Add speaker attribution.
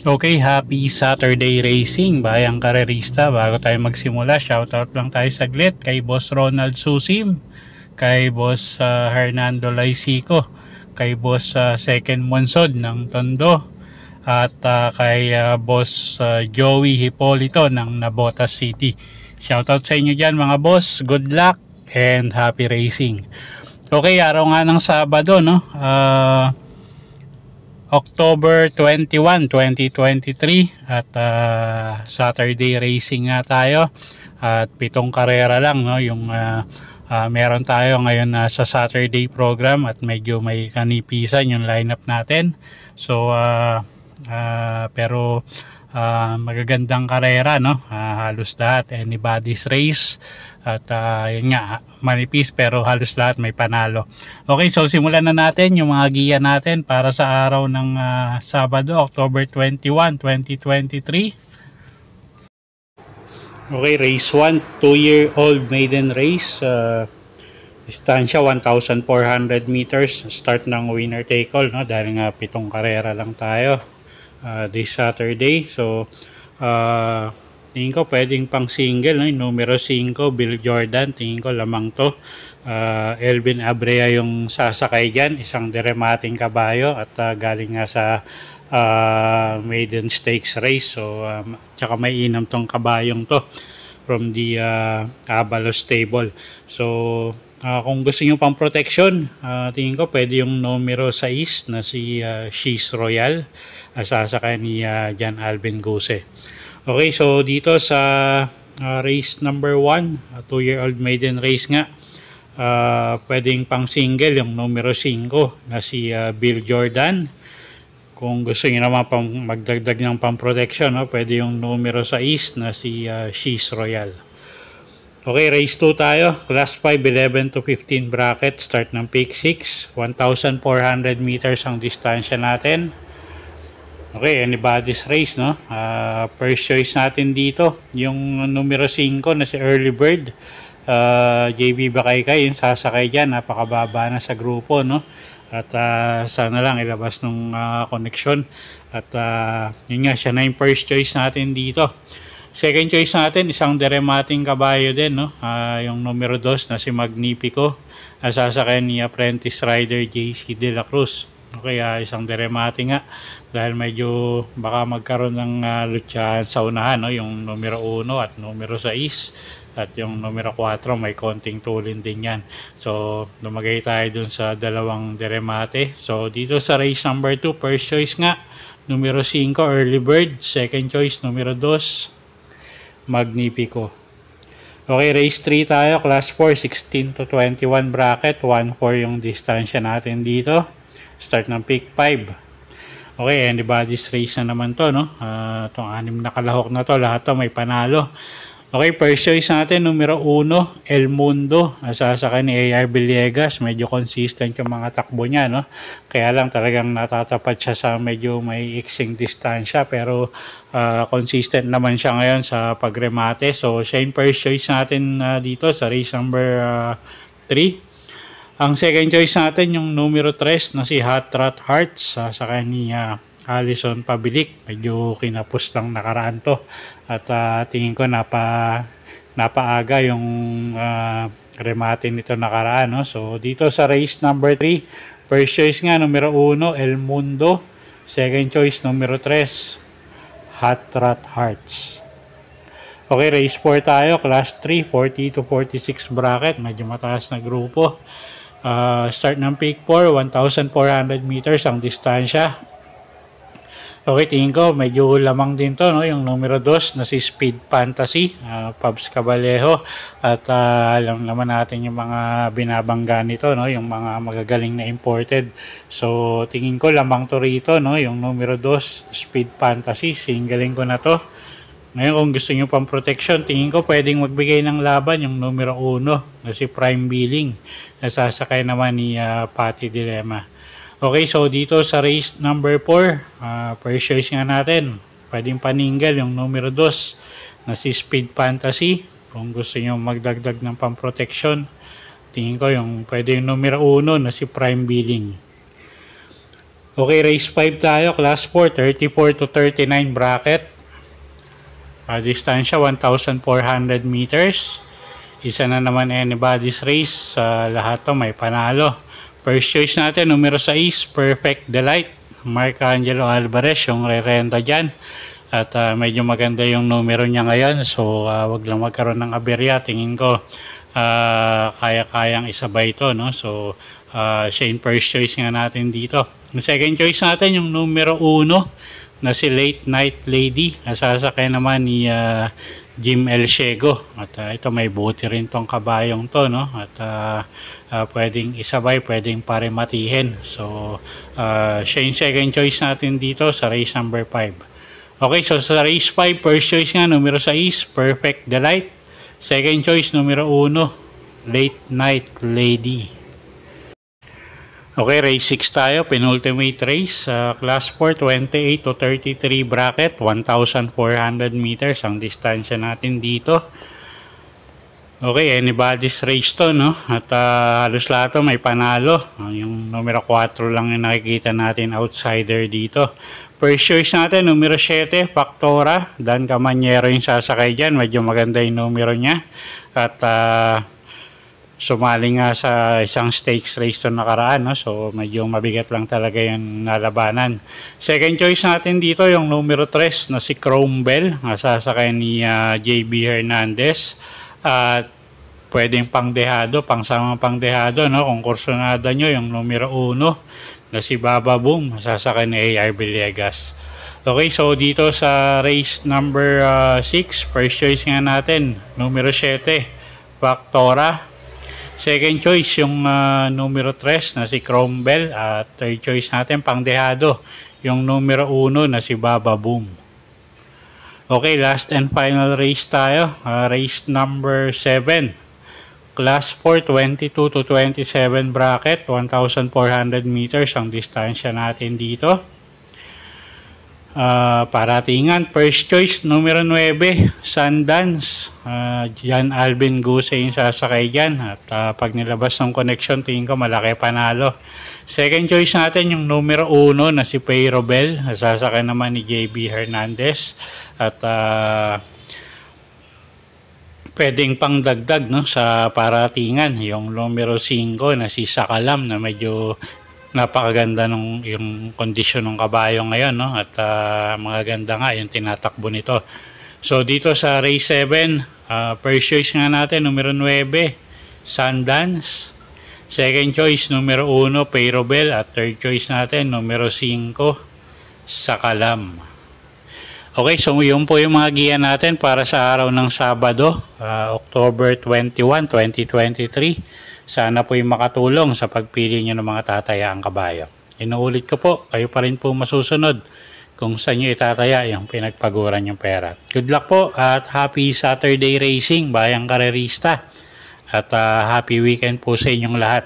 Speaker 1: Okay, happy Saturday racing bayang karerista. Bago tayo magsimula, shoutout lang tayo saglit kay Boss Ronald Susim, kay Boss Hernando Laisico, kay Boss Second Monsod ng Tondo, at kay Boss Joey Hipolito ng Navotas City. Shoutout sa inyo dyan mga boss, good luck and happy racing. Okay, araw nga ng Sabado, no? October 21, 2023 at Saturday racing nga tayo at 7 karera lang, no, yung meron tayo ngayon sa Saturday program at medyo may kanipisan yung lineup natin. So pero magagandang karera, no, halos lahat anybody's race at yun nga, manipis pero halos lahat may panalo. Okay, so simulan na natin yung mga giya natin para sa araw ng Sabado, October 21, 2023. Okay, race 1, 2-year-old maiden race, distansya 1,400 meters, start ng winner take all, no, dahil nga 7 karera lang tayo this Saturday. So tingin ko pwedeng pang single, no? Numero 5 Bill Jordan, tingin ko lamang to. Elvin Abrea yung sasakay dyan, isang diremating kabayo at galing nga sa maiden stakes race. So tsaka may inam tong kabayong to from the Abalo stable. So kung gusto nyo pang protection, tingin ko pwede yung numero 6 na si She's Royal, sasakay ni Jan Alvin Guse. Okay, so dito sa race number 1, 2-year-old maiden race nga, pwedeng pang single yung numero 5 na si Bill Jordan. Kung gusto niyo naman pang magdagdag ng pang protection, no, pwede yung numero 6 na si She's Royal. Okay, race 2 tayo, class 5, 11 to 15 bracket, start ng pick 6, 1,400 meters ang distansya natin. Okay, anybody's race, no? First choice natin dito, yung numero 5 na si Early Bird. JB Bakaykay, yung sasakay dyan, napakababa na sa grupo, no? At sana lang ilabas ng connection. At yun nga, siya na yung first choice natin dito. Second choice natin, isang diremating kabayo din, no? Yung numero 2 na si Magnifico, sasakay ni Apprentice Rider JC De La Cruz. Okay, isang diremate nga dahil medyo baka magkaroon ng lutsahan sa unahan, no? Yung numero 1 at numero 6 at yung numero 4 may konting tulin din yan. So lumagay tayo dun sa dalawang diremate. So dito sa race number 2, first choice nga numero 5 Early Bird, second choice numero 2 Magnifico. Okay, race 3 tayo, class 4, 16 to 21 bracket, 1-4 yung distansya natin dito. Start ng pick 5. Okay, anybody's race na naman to, no? Itong 6 na kalahok na to, lahat to may panalo. Okay, first choice natin, numero 1, El Mundo. Sasakay ni A.R. Villegas. Medyo consistent yung mga takbo niya, no? Kaya lang talagang natatapat siya sa medyo may iksing distansya. Pero consistent naman siya ngayon sa pagremate. So, siya yung first choice natin dito sa race number 3. Ang second choice natin yung numero 3 na si Hot Rod Hearts, sasakay ni Alison Pabilik. Medyo kinapos lang nakaraan to at tingin ko napaaga yung remate nito nakaraan, no? So dito sa race number 3, first choice nga numero 1 El Mundo, second choice numero 3 Hot Rod Hearts. Okay, race 4 tayo, class 3, 40 to 46 bracket, medyo mataas na grupo. Start ng pick 4, 1,400 meters ang distansya. Okay, tingin ko medyo lamang din to, no? Yung numero 2 na si Speed Fantasy, Pabs Cabalejo. At alam naman natin yung mga binabangga nito, no? Yung mga magagaling na imported. So tingin ko lamang to rito, no? Yung numero 2 Speed Fantasy, singling ko na to. Ngayon kung gusto nyo pang protection, tingin ko pwedeng magbigay ng laban yung numero 1 na si Prime Billing, na sasakay naman ni Patty Dilemma. Okay, so dito sa race number 4, first choice nga natin. Pwedeng paninggal yung numero 2 na si Speed Fantasy. Kung gusto nyo magdagdag ng pamproteksyon, tingin ko yung pwede yung numero 1 na si Prime Billing. Okay, race 5 tayo, class 4, 34 to 39 bracket. Distansya 1,400 meters. Isa na naman anybody's race. Lahat to may panalo. First choice natin, numero 6, Perfect Delight. Mark Angelo Alvarez, yung re-renta dyan. At medyo maganda yung numero niya ngayon. So, wag lang magkaroon ng aberya. Tingin ko, kaya-kayang isabay ito, no? So, siya yung first choice nga natin dito. Yung second choice natin, yung numero 1 na si Late Night Lady. Nasasakay naman ni Jim Elshego. At ito may buti rin tong kabayong to, no? At pwedeng isabay, pwedeng parematihin. So, siya yung second choice natin dito sa race number 5. Okay, so sa race 5, first choice nga, numero 6, Perfect Delight. Second choice, numero 1, Late Night Lady. Okay, race 6 tayo, penultimate race. Class 4, 28 to 33 bracket, 1,400 meters ang distansya natin dito. Okay, anybody's race to, no? At halos lahat to may panalo. Yung numero 4 lang yung nakikita natin outsider dito. First choice natin, numero 7, Factora. Dan Camanyero yung sasakay dyan. Medyo maganda yung numero niya. At sumali nga sa isang stakes race to nakaraan, no? So medyo mabigat lang talaga yung nalabanan. Second choice natin dito yung numero 3 na si Chrome Bell, sasakay ni JB Hernandez. At pwedeng pangdehado, pangsamang pangdehado, no? Kung kursunada nyo yung numero 1 na si Baba Boom, sasakay ni AR Villegas. Okay, so dito sa race number 6, first choice nga natin, numero 7, Factora. Second choice yung numero 3 na si Chrome Bell. At third choice natin, pangdehado, yung numero 1 na si Baba Boom. Okay, last and final race tayo. Race number 7. Class 4, 22 to 27 bracket, 1,400 meters ang distansya natin dito. Paratingan, first choice, numero 9, Sundance. Jan Alvin Guse yung sasakay dyan. At pag nilabas ng connection, tingin ko malaki panalo. Second choice natin yung numero 1 na si Payro Bell. Sasakay naman ni JB Hernandez. At pwedeng pangdagdag, no, sa paratingan yung numero 5 na si Sakalam, na medyo napakaganda nung yung kondisyon ng kabayo ngayon, no? At magaganda nga yung tinatakbo nito. So dito sa race 7, first choice nga natin numero 9, Sundance. Second choice numero 1, Payro Bell. At third choice natin numero 5, Sakalam. Okay, so yun po yung mga giya natin para sa araw ng Sabado, October 21, 2023. Sana po yung makatulong sa pagpili nyo ng mga tatayaang kabayo. Inuulit ko po, kayo pa rin po masusunod kung saan nyo itataya yung pinagpaguran yung pera. Good luck po at happy Saturday racing, bayang karerista. At happy weekend po sa inyong lahat.